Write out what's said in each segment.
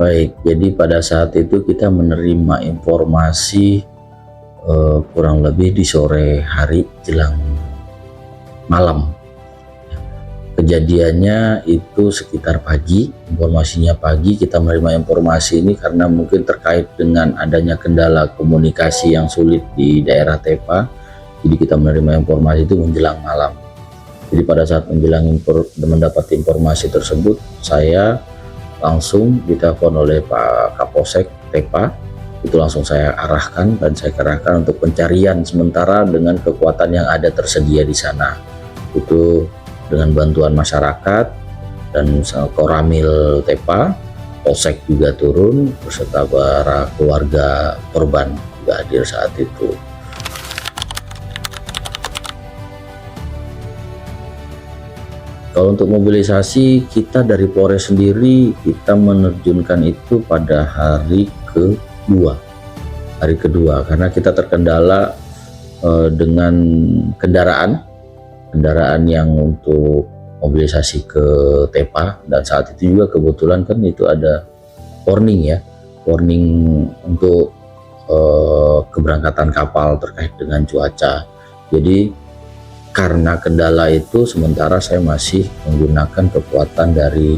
Baik, jadi pada saat itu kita menerima informasi kurang lebih di sore hari jelang malam. Kejadiannya itu sekitar pagi, informasinya pagi. Kita menerima informasi ini karena mungkin terkait dengan adanya kendala komunikasi yang sulit di daerah Tepa. Jadi kita menerima informasi itu menjelang malam. Jadi pada saat mendapat informasi tersebut, saya langsung ditelepon oleh Pak Kapolsek Tepa. Itu langsung saya arahkan dan saya kerahkan untuk pencarian sementara dengan kekuatan yang ada tersedia di sana. Itu dengan bantuan masyarakat dan Koramil Tepa, Polsek juga turun beserta para keluarga korban juga hadir saat itu. Kalau untuk mobilisasi, kita dari Polres sendiri kita menerjunkan itu pada hari kedua karena kita terkendala dengan kendaraan yang untuk mobilisasi ke Tepa, dan saat itu juga kebetulan kan itu ada warning untuk keberangkatan kapal terkait dengan cuaca. Jadi karena kendala itu sementara saya masih menggunakan kekuatan dari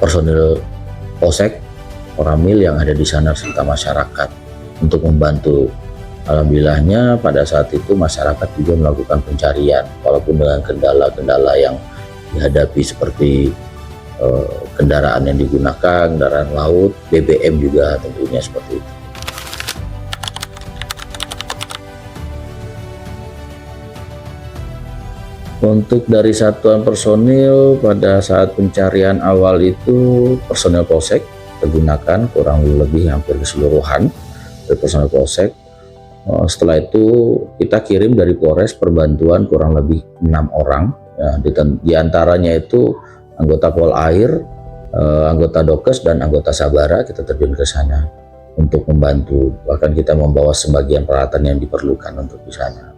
personil Polsek Koramil yang ada di sana serta masyarakat untuk membantu. Alhamdulillahnya pada saat itu masyarakat juga melakukan pencarian walaupun dengan kendala-kendala yang dihadapi seperti kendaraan yang digunakan, kendaraan laut, BBM juga tentunya seperti itu. Untuk dari satuan personil pada saat pencarian awal itu personil Polsek digunakan kurang lebih hampir keseluruhan dari personil Polsek. Setelah itu kita kirim dari Polres perbantuan kurang lebih 6 orang ya, di antaranya itu anggota Polair, anggota Dokes dan anggota Sabara. Kita terjun ke sana untuk membantu, bahkan kita membawa sebagian peralatan yang diperlukan untuk di sana.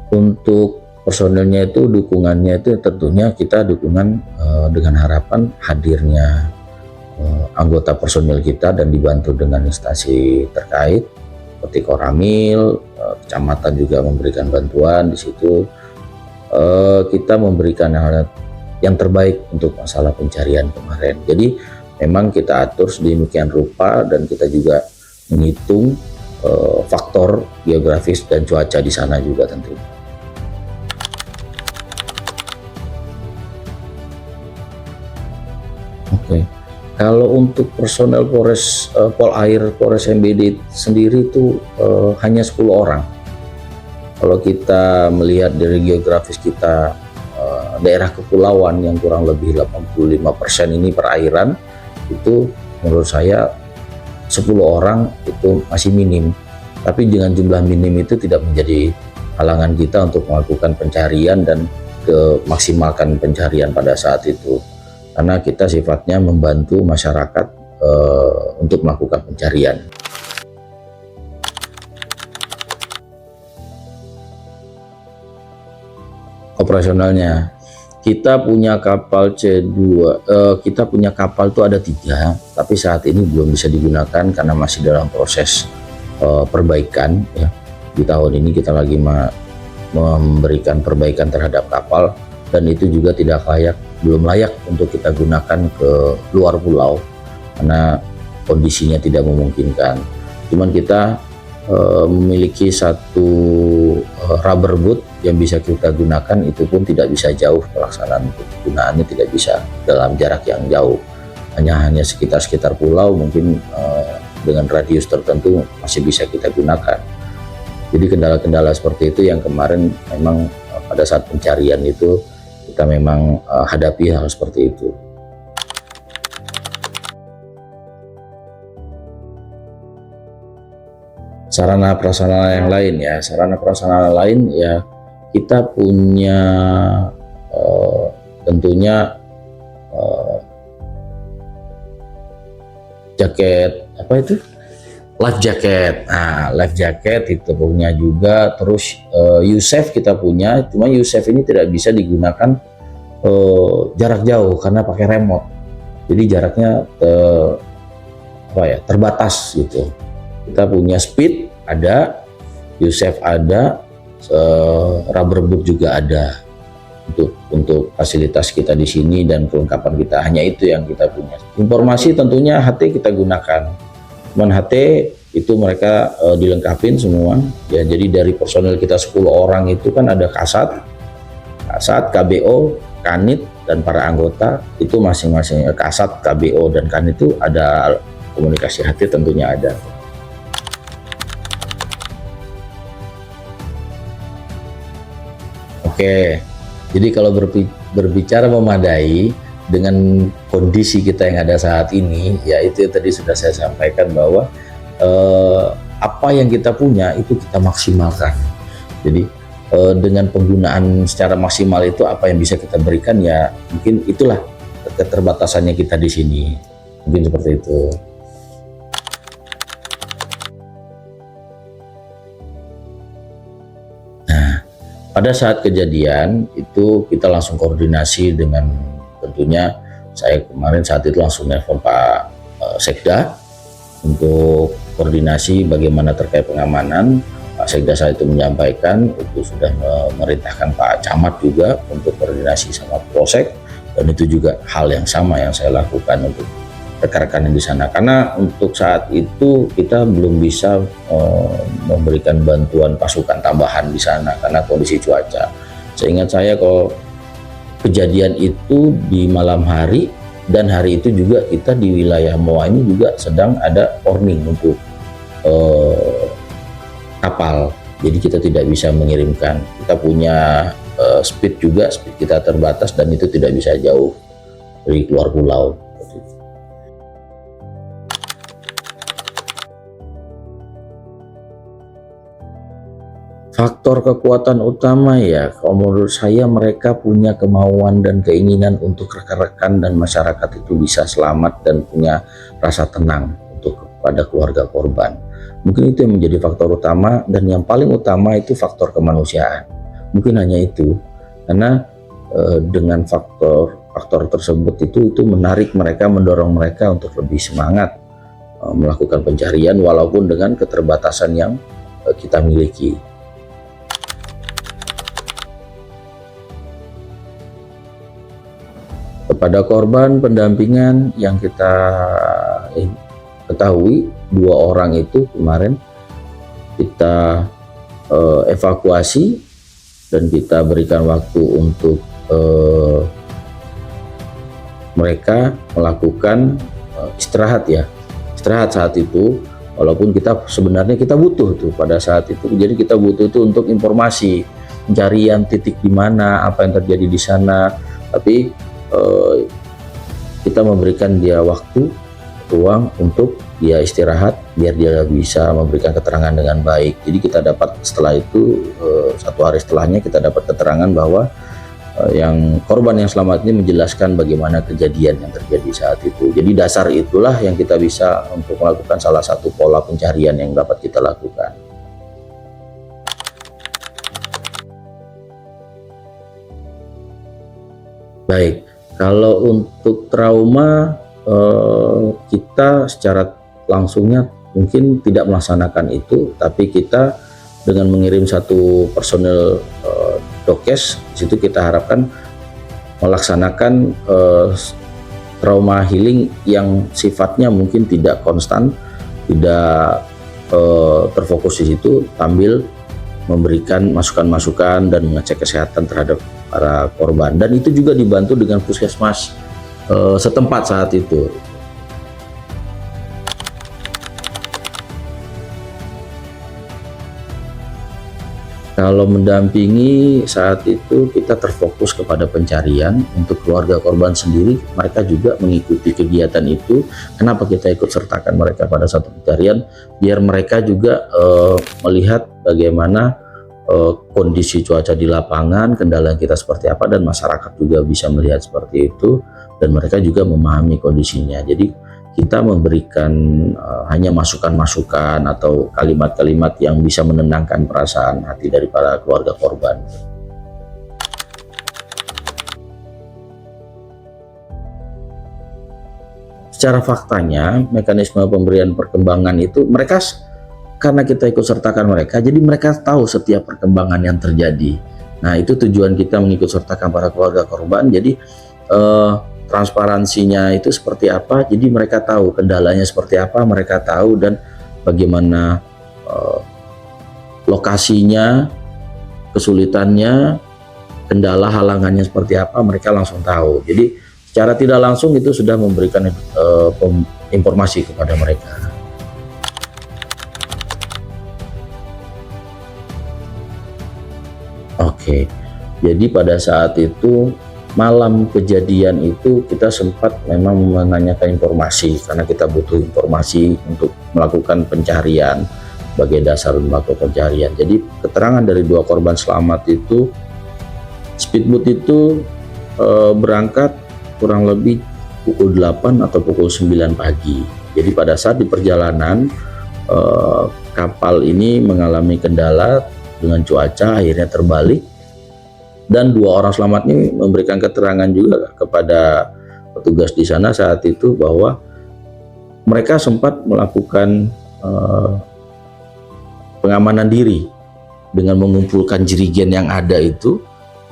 Untuk personilnya itu dukungannya itu tentunya kita dukungan dengan harapan hadirnya anggota personil kita dan dibantu dengan instansi terkait seperti Koramil, kecamatan juga memberikan bantuan di situ. Kita memberikan hal yang terbaik untuk masalah pencarian kemarin. Jadi memang kita atur sedemikian rupa dan kita juga menghitung faktor geografis dan cuaca di sana juga tentunya. Oke. Kalau untuk personel Polair Polres MBD sendiri itu hanya 10 orang. Kalau kita melihat dari geografis kita, daerah kepulauan yang kurang lebih 85% ini perairan, itu menurut saya 10 orang itu masih minim. Tapi dengan jumlah minim itu tidak menjadi halangan kita untuk melakukan pencarian dan maksimalkan pencarian pada saat itu. Karena kita sifatnya membantu masyarakat untuk melakukan pencarian. Operasionalnya, kita punya kapal C2, kita punya kapal itu ada 3, tapi saat ini belum bisa digunakan karena masih dalam proses perbaikan. Ya. Di tahun ini kita lagi memberikan perbaikan terhadap kapal dan itu juga belum layak untuk kita gunakan ke luar pulau karena kondisinya tidak memungkinkan. Cuman kita memiliki satu rubber boat yang bisa kita gunakan, itu pun tidak bisa jauh, pelaksanaan penggunaannya tidak bisa dalam jarak yang jauh, hanya sekitar pulau, mungkin dengan radius tertentu masih bisa kita gunakan. Jadi kendala-kendala seperti itu yang kemarin memang pada saat pencarian itu kita memang hadapi hal seperti itu. Sarana prasarana yang lain ya, kita punya tentunya jaket life jacket. Nah, life jacket itu punya juga. Terus U-Save kita punya, cuma U-Save ini tidak bisa digunakan jarak jauh karena pakai remote. Jadi jaraknya terbatas gitu. Kita punya speed ada, U-Save ada, rubber boot juga ada untuk fasilitas kita di sini dan kelengkapan kita. Hanya itu yang kita punya. Informasi tentunya HT kita gunakan. Cuman HT itu mereka dilengkapin semua ya. Jadi dari personel kita 10 orang itu kan ada Kasat, KBO, Kanit dan para anggota itu masing-masing. Kasat, KBO dan Kanit itu ada komunikasi HT tentunya ada. Oke, jadi kalau berbicara memadai dengan kondisi kita yang ada saat ini, ya itu tadi sudah saya sampaikan bahwa apa yang kita punya itu kita maksimalkan. Jadi dengan penggunaan secara maksimal itu apa yang bisa kita berikan, ya mungkin itulah keterbatasannya kita di sini. Mungkin seperti itu. Pada saat kejadian itu kita langsung koordinasi dengan, tentunya saya kemarin saat itu langsung nelfon Pak Sekda untuk koordinasi bagaimana terkait pengamanan. Pak Sekda saat itu menyampaikan itu sudah memerintahkan Pak Camat juga untuk koordinasi sama Polsek, dan itu juga hal yang sama yang saya lakukan untuk rekan-rekan yang di sana, karena untuk saat itu kita belum bisa memberikan bantuan pasukan tambahan di sana karena kondisi cuaca. Seingat saya kalau kejadian itu di malam hari, dan hari itu juga kita di wilayah Moa ini juga sedang ada warning untuk kapal, jadi kita tidak bisa mengirimkan. Kita punya speed juga, speed kita terbatas dan itu tidak bisa jauh dari keluar pulau. Faktor kekuatan utama ya, kalau menurut saya mereka punya kemauan dan keinginan untuk rekan-rekan dan masyarakat itu bisa selamat dan punya rasa tenang untuk kepada keluarga korban. Mungkin itu yang menjadi faktor utama, dan yang paling utama itu faktor kemanusiaan. Mungkin hanya itu, karena dengan faktor tersebut itu menarik mereka, mendorong mereka untuk lebih semangat melakukan pencarian walaupun dengan keterbatasan yang kita miliki. Kepada korban pendampingan yang kita ketahui, 2 orang itu kemarin kita evakuasi dan kita berikan waktu untuk mereka melakukan istirahat saat itu, walaupun sebenarnya kita butuh tuh pada saat itu. Jadi kita butuh itu untuk informasi pencarian titik di mana, apa yang terjadi di sana, tapi kita memberikan dia waktu, ruang untuk dia istirahat biar dia bisa memberikan keterangan dengan baik. Jadi kita dapat setelah itu 1 hari setelahnya kita dapat keterangan bahwa yang korban yang selamat ini menjelaskan bagaimana kejadian yang terjadi saat itu. Jadi dasar itulah yang kita bisa untuk melakukan salah satu pola pencarian yang dapat kita lakukan. Baik. Kalau untuk trauma, kita secara langsungnya mungkin tidak melaksanakan itu, tapi kita dengan mengirim 1 personel dokes, situ kita harapkan melaksanakan trauma healing yang sifatnya mungkin tidak konstan, tidak terfokus di situ, sambil memberikan masukan-masukan dan mengecek kesehatan terhadap para korban, dan itu juga dibantu dengan puskesmas setempat saat itu. Kalau mendampingi saat itu kita terfokus kepada pencarian. Untuk keluarga korban sendiri, mereka juga mengikuti kegiatan itu. Kenapa kita ikut sertakan mereka pada satu pencarian? Biar mereka juga melihat bagaimana kondisi cuaca di lapangan, kendala kita seperti apa, dan masyarakat juga bisa melihat seperti itu, dan mereka juga memahami kondisinya. Jadi kita memberikan hanya masukan-masukan atau kalimat-kalimat yang bisa menenangkan perasaan hati dari para keluarga korban. Secara faktanya, mekanisme pemberian perkembangan itu mereka, karena kita ikut sertakan mereka, jadi mereka tahu setiap perkembangan yang terjadi. Nah, itu tujuan kita mengikut sertakan para keluarga korban. Jadi transparansinya itu seperti apa, jadi mereka tahu kendalanya seperti apa, mereka tahu, dan bagaimana lokasinya, kesulitannya, kendala halangannya seperti apa, mereka langsung tahu. Jadi secara tidak langsung itu sudah memberikan informasi kepada mereka. Oke, jadi pada saat itu malam kejadian itu kita sempat memang menanyakan informasi karena kita butuh informasi untuk melakukan pencarian sebagai dasar melakukan pencarian. Jadi keterangan dari 2 korban selamat itu, speedboat itu berangkat kurang lebih pukul 8 atau pukul 9 pagi. Jadi pada saat di perjalanan kapal ini mengalami kendala dengan cuaca, akhirnya terbalik, dan 2 orang selamat ini memberikan keterangan juga kepada petugas di sana saat itu bahwa mereka sempat melakukan pengamanan diri dengan mengumpulkan jerigen yang ada itu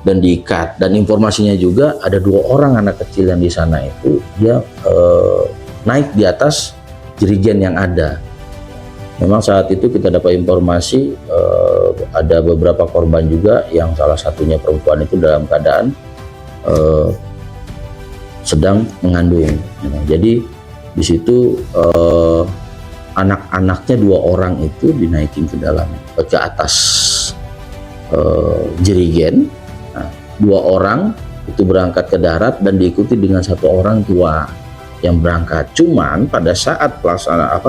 dan diikat, dan informasinya juga ada 2 orang anak kecil yang di sana itu dia naik di atas jerigen yang ada. Memang saat itu kita dapat informasi ada beberapa korban juga yang salah satunya perempuan itu dalam keadaan sedang mengandung. Jadi di situ anak-anaknya 2 orang itu dinaikin ke atas jerigen. 2 orang itu berangkat ke darat dan diikuti dengan 1 orang tua yang berangkat. Cuman pada saat pelaksanaan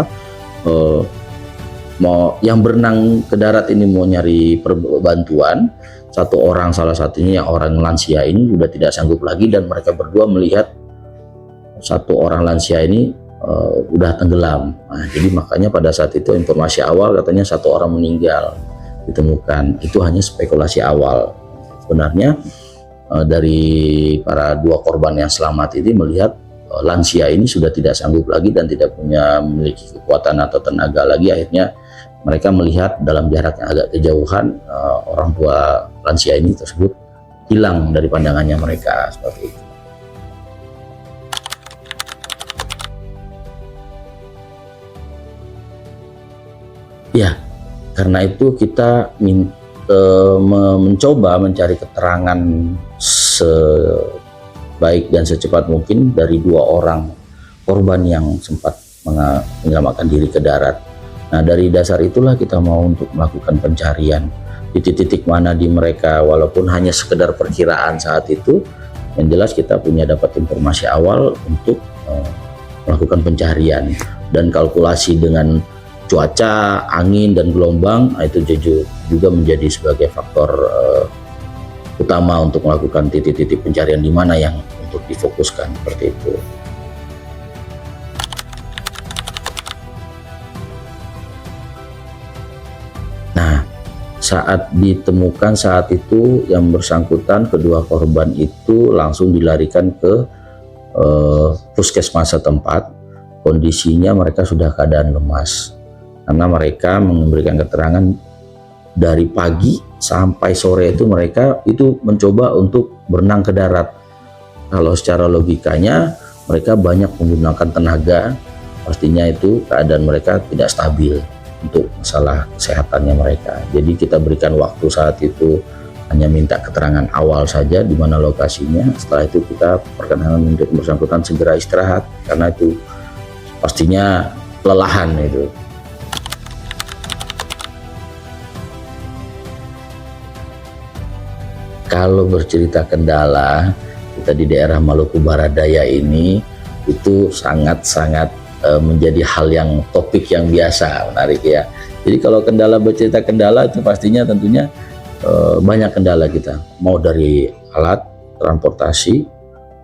yang berenang ke darat ini mau nyari bantuan, 1 orang, salah satunya yang orang lansia ini sudah tidak sanggup lagi, dan mereka berdua melihat 1 orang lansia ini udah tenggelam. Nah, jadi makanya pada saat itu informasi awal katanya 1 orang meninggal ditemukan. Itu hanya spekulasi awal. Sebenarnya dari para 2 korban yang selamat ini melihat lansia ini sudah tidak sanggup lagi dan tidak memiliki kekuatan atau tenaga lagi. Akhirnya mereka melihat dalam jarak yang agak kejauhan orang tua lansia ini tersebut hilang dari pandangannya mereka, seperti itu. Ya, karena itu kita mencoba mencari keterangan sebaik dan secepat mungkin dari 2 orang korban yang sempat menyelamatkan diri ke darat. Nah, dari dasar itulah kita mau untuk melakukan pencarian di titik-titik mana di mereka, walaupun hanya sekedar perkiraan saat itu. Yang jelas kita punya dapat informasi awal untuk melakukan pencarian, dan kalkulasi dengan cuaca, angin, dan gelombang itu juga menjadi sebagai faktor utama untuk melakukan titik-titik pencarian di mana yang untuk difokuskan, seperti itu. Nah, saat ditemukan saat itu yang bersangkutan, kedua korban itu langsung dilarikan ke puskesmas setempat. Kondisinya mereka sudah keadaan lemas karena mereka memberikan keterangan dari pagi sampai sore itu mereka itu mencoba untuk berenang ke darat. Kalau secara logikanya mereka banyak menggunakan tenaga, pastinya itu keadaan mereka tidak stabil untuk masalah kesehatannya mereka. Jadi kita berikan waktu saat itu hanya minta keterangan awal saja di mana lokasinya. Setelah itu kita perkenankan untuk bersangkutan segera istirahat karena itu pastinya kelelahan itu. Kalau bercerita kendala, kita di daerah Maluku Barat Daya ini itu sangat-sangat menjadi hal yang topik yang biasa, menarik ya. Jadi kalau bercerita kendala itu pastinya tentunya banyak kendala kita, mau dari alat transportasi,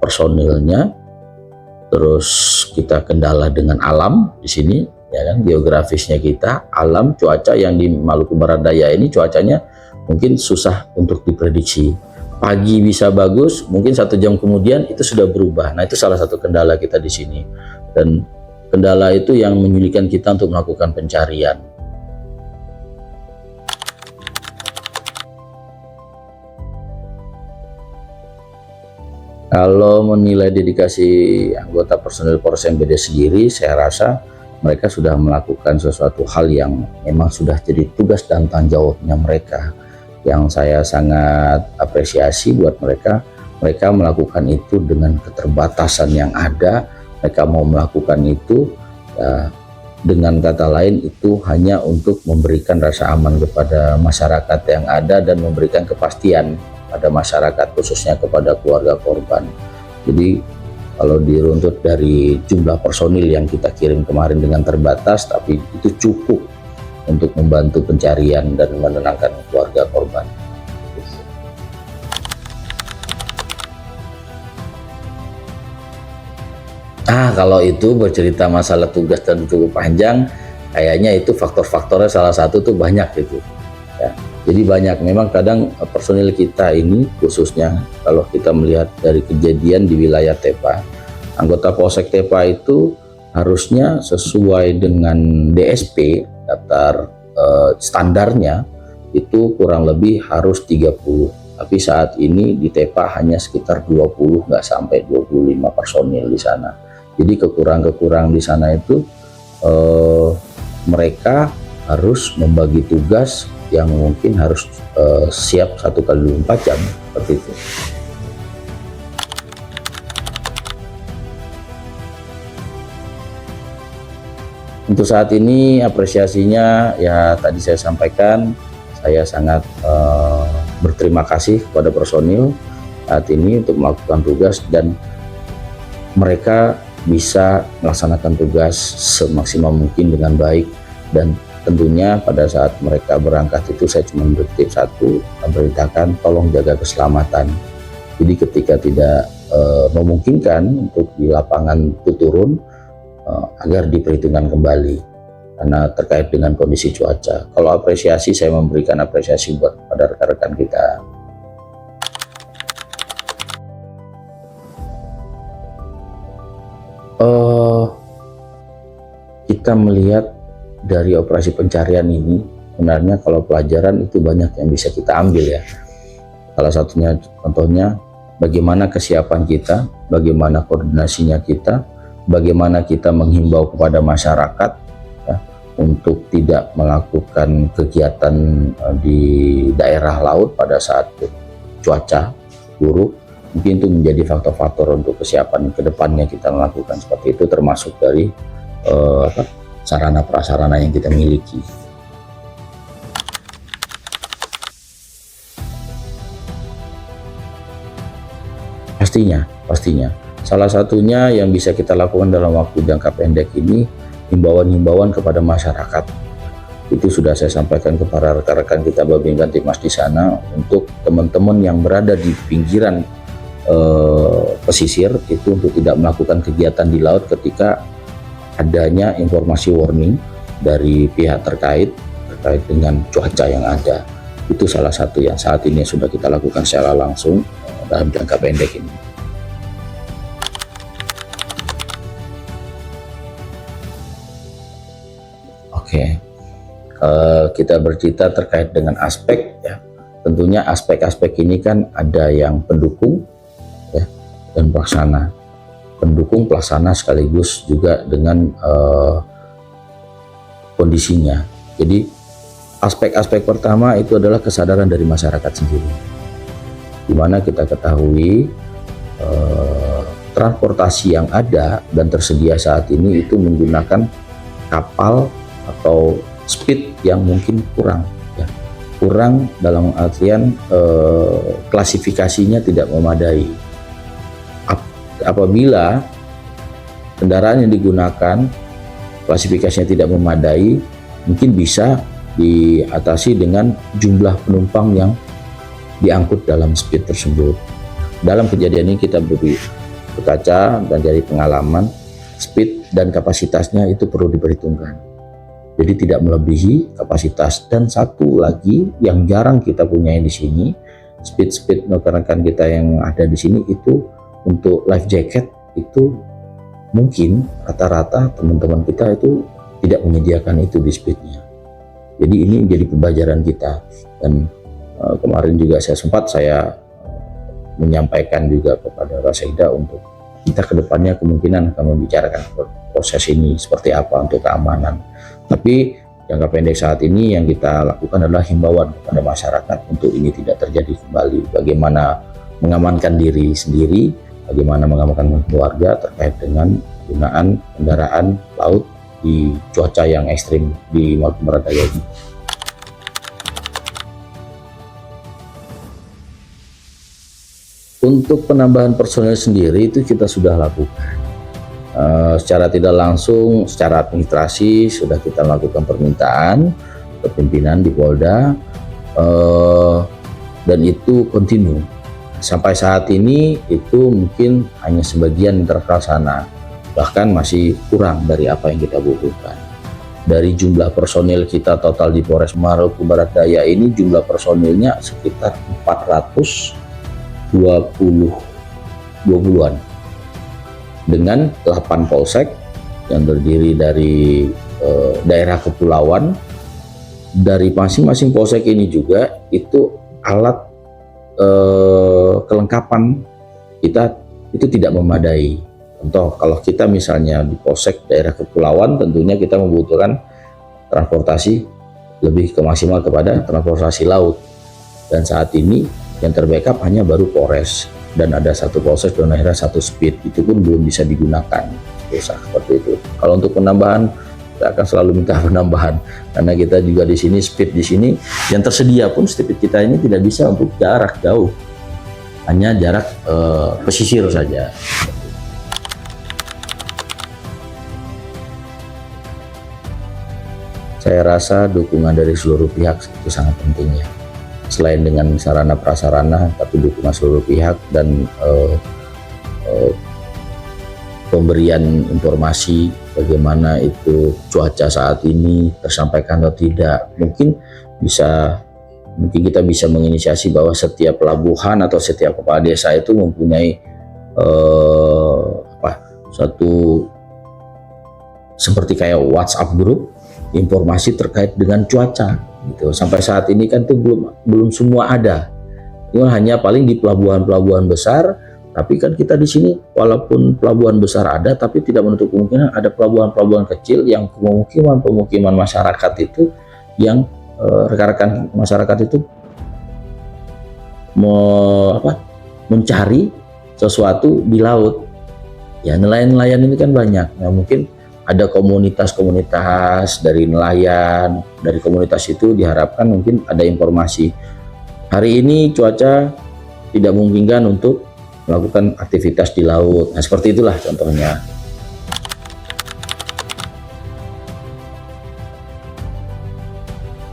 personilnya, terus kita kendala dengan alam di sini, ya kan, geografisnya kita, alam, cuaca yang di Maluku Barat Daya ini cuacanya mungkin susah untuk diprediksi. Pagi bisa bagus, mungkin 1 jam kemudian itu sudah berubah. Nah, itu salah satu kendala kita di sini, dan kendala itu yang menyulitkan kita untuk melakukan pencarian. Kalau menilai dedikasi anggota personil Polres MBD sendiri, saya rasa mereka sudah melakukan sesuatu hal yang memang sudah jadi tugas dan tanggung jawabnya mereka. Yang saya sangat apresiasi buat mereka, mereka melakukan itu dengan keterbatasan yang ada. Mereka mau melakukan itu, ya, dengan kata lain itu hanya untuk memberikan rasa aman kepada masyarakat yang ada dan memberikan kepastian pada masyarakat, khususnya kepada keluarga korban. Jadi kalau diruntut dari jumlah personil yang kita kirim kemarin dengan terbatas, tapi itu cukup untuk membantu pencarian dan menenangkan keluarga korban. Kalau itu bercerita masalah tugas dan cukup panjang, kayaknya itu faktor-faktornya salah satu tuh banyak gitu. Ya. Jadi banyak, memang kadang personil kita ini khususnya kalau kita melihat dari kejadian di wilayah Tepa, anggota Polsek Tepa itu harusnya sesuai dengan DSP, daftar standarnya itu kurang lebih harus 30. Tapi saat ini di Tepa hanya sekitar 20, nggak sampai 25 personil di sana. Jadi kekurangan di sana itu mereka harus membagi tugas yang mungkin harus siap 1 kali 24 jam seperti itu. Untuk saat ini apresiasinya ya tadi saya sampaikan, saya sangat berterima kasih kepada personil saat ini untuk melakukan tugas dan mereka bisa melaksanakan tugas semaksimal mungkin dengan baik. Dan tentunya pada saat mereka berangkat itu saya cuma bertip satu, memberitakan tolong jaga keselamatan. Jadi ketika tidak memungkinkan untuk di lapangan itu turun, agar diperhitungkan kembali karena terkait dengan kondisi cuaca. Kalau apresiasi, saya memberikan apresiasi buat pada rekan-rekan kita. Kita melihat dari operasi pencarian ini, sebenarnya kalau pelajaran itu banyak yang bisa kita ambil ya. Salah satunya contohnya bagaimana kesiapan kita, bagaimana koordinasinya kita, bagaimana kita menghimbau kepada masyarakat ya, untuk tidak melakukan kegiatan di daerah laut pada saat cuaca buruk. Mungkin itu menjadi faktor-faktor untuk kesiapan kedepannya kita melakukan seperti itu, termasuk dari sarana prasarana yang kita miliki. Pastinya. Salah satunya yang bisa kita lakukan dalam waktu jangka pendek ini, himbauan-himbauan kepada masyarakat. Itu sudah saya sampaikan kepada rekan-rekan kita Babin Kamtibmas di sana, untuk teman-teman yang berada di pinggiran pesisir itu untuk tidak melakukan kegiatan di laut ketika adanya informasi warning dari pihak terkait dengan cuaca yang ada. Itu salah satu yang saat ini sudah kita lakukan secara langsung dalam jangka pendek ini. Oke, kita bercerita terkait dengan aspek ya. Tentunya aspek-aspek ini kan ada yang pendukung ya, dan pelaksana. Pendukung, pelaksana sekaligus juga dengan kondisinya. Jadi aspek-aspek pertama itu adalah kesadaran dari masyarakat sendiri, di mana kita ketahui transportasi yang ada dan tersedia saat ini itu menggunakan kapal atau speed yang mungkin kurang ya. Kurang dalam artian klasifikasinya tidak memadai. Apabila kendaraan yang digunakan klasifikasinya tidak memadai, mungkin bisa diatasi dengan jumlah penumpang yang diangkut dalam speed tersebut. Dalam kejadian ini kita berkaca dan dari pengalaman, speed dan kapasitasnya itu perlu diperhitungkan. Jadi tidak melebihi kapasitas. Dan satu lagi yang jarang kita punyai di sini, speed rekan-rekan kita yang ada di sini itu untuk life jacket itu mungkin rata-rata teman-teman kita itu tidak menyediakan itu di speednya. Jadi ini menjadi pembelajaran kita. Dan kemarin juga saya menyampaikan juga kepada Rasida untuk kita kedepannya kemungkinan akan membicarakan proses ini seperti apa untuk keamanan. Tapi jangka pendek saat ini yang kita lakukan adalah himbauan kepada masyarakat untuk ini tidak terjadi kembali. Bagaimana mengamankan diri sendiri, bagaimana mengamankan keluarga terkait dengan penggunaan kendaraan laut di cuaca yang ekstrim di Maluku Barat Daya ini. Untuk penambahan personel sendiri itu kita sudah lakukan secara tidak langsung, secara administrasi sudah kita lakukan permintaan ke pimpinan di Polda dan itu kontinu sampai saat ini. Itu mungkin hanya sebagian terlaksana, bahkan masih kurang dari apa yang kita butuhkan. Dari jumlah personil kita total di Polres Maluku Barat Daya ini, jumlah personilnya sekitar 420-an dengan 8 polsek yang terdiri dari daerah kepulauan. Dari masing-masing polsek ini juga itu alat kelengkapan kita itu tidak memadai. Contoh, kalau kita misalnya di polsek daerah kepulauan, tentunya kita membutuhkan transportasi lebih ke maksimal kepada transportasi laut. Dan saat ini yang terbackup hanya baru Polres dan ada satu polsek dan akhirnya satu speed, itu pun belum bisa digunakan. Seperti itu. Kalau untuk penambahan, kita akan selalu minta penambahan karena kita juga di sini speed di sini yang tersedia pun speed kita ini tidak bisa untuk jarak jauh, hanya jarak pesisir saja. Saya rasa dukungan dari seluruh pihak itu sangat penting ya. Selain dengan sarana prasarana, tapi dukungan seluruh pihak dan pemberian informasi bagaimana itu cuaca saat ini tersampaikan atau tidak. Mungkin kita bisa menginisiasi bahwa setiap pelabuhan atau setiap kepala desa itu mempunyai satu seperti kayak WhatsApp grup informasi terkait dengan cuaca gitu. Sampai saat ini kan tuh belum semua ada. Ini hanya paling di pelabuhan-pelabuhan besar, tapi kan kita di sini walaupun pelabuhan besar ada, tapi tidak menutup kemungkinan ada pelabuhan-pelabuhan kecil yang pemukiman masyarakat itu yang rekan-rekan masyarakat itu mencari sesuatu di laut. Ya, nelayan-nelayan ini kan banyak. Nah, mungkin ada komunitas-komunitas dari nelayan, dari komunitas itu diharapkan mungkin ada informasi. Hari ini cuaca tidak memungkinkan untuk melakukan aktivitas di laut. Nah, seperti itulah contohnya.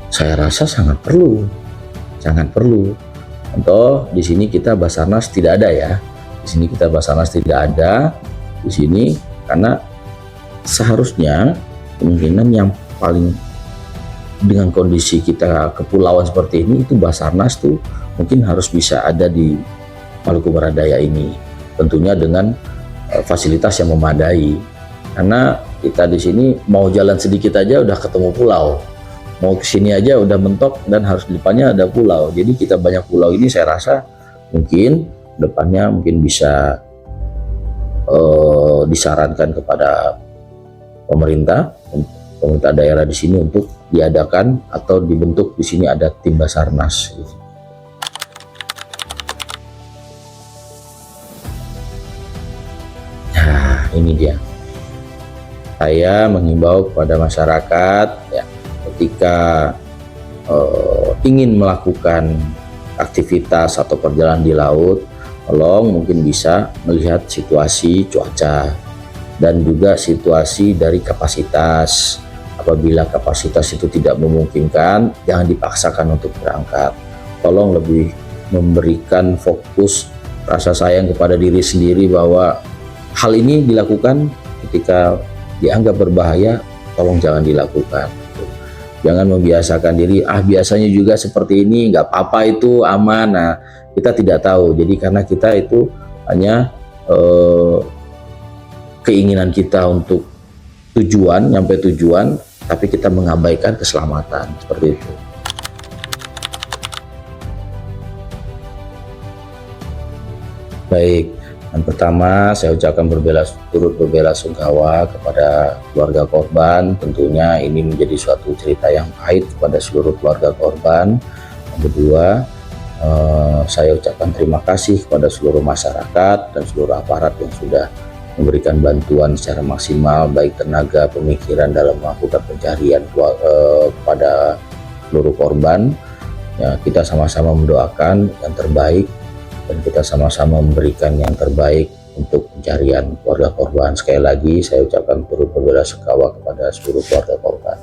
Saya rasa sangat perlu. Contoh di sini kita Basarnas tidak ada ya. Di sini kita Basarnas tidak ada. Di sini karena seharusnya kemungkinan yang paling dengan kondisi kita kepulauan seperti ini itu Basarnas tuh mungkin harus bisa ada di Maluku Barat Daya ini, tentunya dengan fasilitas yang memadai. Karena kita di sini mau jalan sedikit aja udah ketemu pulau, mau kesini aja udah mentok dan harus di depannya ada pulau. Jadi kita banyak pulau ini, saya rasa mungkin depannya mungkin bisa disarankan kepada pemerintah daerah di sini untuk diadakan atau dibentuk di sini ada tim Basarnas. Nah, ini dia. Saya menghimbau kepada masyarakat ya, ketika ingin melakukan aktivitas atau perjalanan di laut, tolong mungkin bisa melihat situasi cuaca dan juga situasi dari kapasitas. Apabila kapasitas itu tidak memungkinkan, jangan dipaksakan untuk berangkat. Tolong lebih memberikan fokus rasa sayang kepada diri sendiri bahwa hal ini dilakukan ketika dianggap berbahaya, tolong jangan dilakukan. Jangan membiasakan diri, biasanya juga seperti ini, nggak apa-apa, itu aman. Nah, kita tidak tahu. Jadi karena kita itu hanya keinginan kita untuk tujuan, nyampe tujuan, tapi kita mengabaikan keselamatan, seperti itu. Baik, yang pertama saya ucapkan turut berbela-sungkawa kepada keluarga korban. Tentunya ini menjadi suatu cerita yang pahit kepada seluruh keluarga korban. Yang kedua, saya ucapkan terima kasih kepada seluruh masyarakat dan seluruh aparat yang sudah memberikan bantuan secara maksimal, baik tenaga, pemikiran dalam melakukan pencarian kepada seluruh korban. Ya, kita sama-sama mendoakan yang terbaik dan kita sama-sama memberikan yang terbaik untuk pencarian keluarga korban. Sekali lagi saya ucapkan turut berbela-sungkawa kepada seluruh keluarga korban.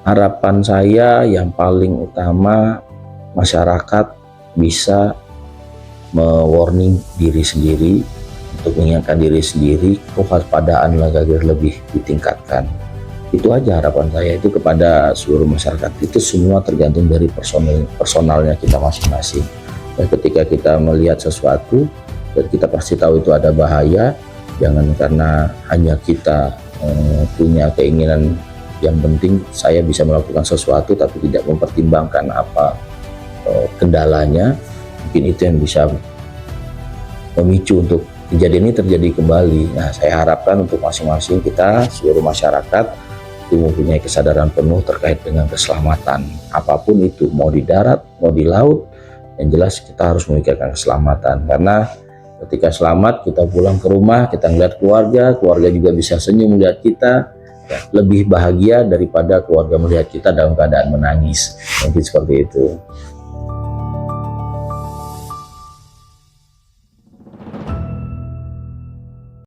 Harapan saya yang paling utama, masyarakat bisa me-warning diri sendiri, untuk mengingatkan diri sendiri, kewaspadaan agar lebih ditingkatkan. Itu aja harapan saya itu kepada seluruh masyarakat. Itu semua tergantung dari personalnya kita masing-masing. Dan ketika kita melihat sesuatu dan kita pasti tahu itu ada bahaya, jangan karena hanya kita punya keinginan yang penting saya bisa melakukan sesuatu tapi tidak mempertimbangkan apa kendalanya, mungkin itu yang bisa memicu untuk kejadian ini terjadi kembali. Nah, saya harapkan untuk masing-masing kita, seluruh masyarakat itu mempunyai kesadaran penuh terkait dengan keselamatan apapun itu, mau di darat, mau di laut. Yang jelas kita harus memikirkan keselamatan, karena ketika selamat kita pulang ke rumah, kita melihat keluarga juga bisa senyum melihat kita, ya, lebih bahagia daripada keluarga melihat kita dalam keadaan menangis. Mungkin seperti itu.